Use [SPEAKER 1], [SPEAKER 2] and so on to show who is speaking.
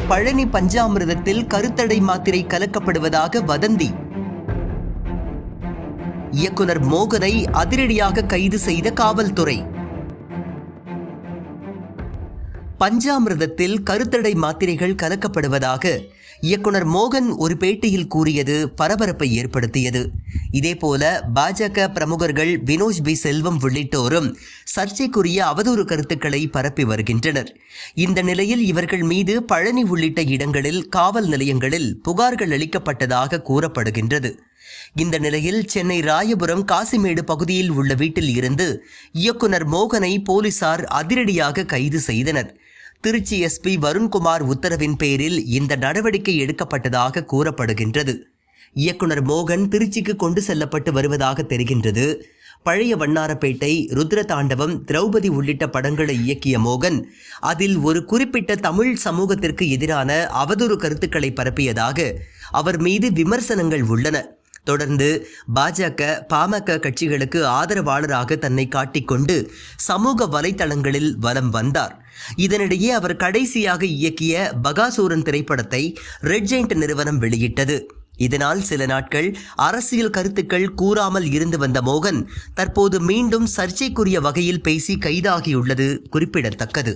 [SPEAKER 1] பழனி பஞ்சாமிர்தத்தில் கருத்தடை மாத்திரை கலக்கப்படுவதாக வதந்தி. இயக்குனர் மோகனை அதிரடியாக கைது செய்த காவல்துறை. பஞ்சாமிர்தத்தில் கருத்தடை மாத்திரைகள் கலக்கப்படுவதாக இயக்குனர் மோகன் ஒரு பேட்டியில் கூறியது பரபரப்பை ஏற்படுத்தியது. இதேபோல பாஜக பிரமுகர்கள் வினோஜ் பி செல்வம் உள்ளிட்டோரும் சர்ச்சைக்குரிய அவதூறு கருத்துக்களை பரப்பி வருகின்றனர். இந்த நிலையில் இவர்கள் மீது பழனி உள்ளிட்ட இடங்களில் காவல் நிலையங்களில் புகார்கள் அளிக்கப்பட்டதாக கூறப்படுகின்றது. இந்த நிலையில் சென்னை ராயபுரம் காசிமேடு பகுதியில் உள்ள வீட்டில் இருந்து இயக்குனர் மோகனை போலீசார் அதிரடியாக கைது செய்தனர். திருச்சி எஸ்பி வருண்குமார் உத்தரவின் பேரில் இந்த நடவடிக்கை எடுக்கப்பட்டதாக கூறப்படுகின்றது. இயக்குனர் மோகன் திருச்சிக்கு கொண்டு செல்லப்பட்டு வருவதாக தெரிகின்றது. பழைய வண்ணாரப்பேட்டை, ருத்ரதாண்டவம், திரௌபதி உள்ளிட்ட படங்களை இயக்கிய மோகன் அதில் ஒரு குறிப்பிட்ட தமிழ் சமூகத்திற்கு எதிரான அவதூறு கருத்துக்களை பரப்பியதாக அவர் மீது விமர்சனங்கள் உள்ளன. தொடர்ந்து பாஜக, பாமக கட்சிகளுக்கு ஆதரவாளராக தன்னை காட்டிக்கொண்டு சமூக வலைதளங்களில் வலம் வந்தார். இதனிடையே அவர் கடைசியாக இயக்கிய பகாசூரன் திரைப்படத்தை ரெட் ஜெயண்ட் நிறுவனம் வெளியிட்டது. இதனால் சில நாட்கள் அரசியல் கருத்துக்கள் கூறாமல் இருந்து வந்த மோகன் தற்போது மீண்டும் சர்ச்சைக்குரிய வகையில் பேசி கைதாகியுள்ளது குறிப்பிடத்தக்கது.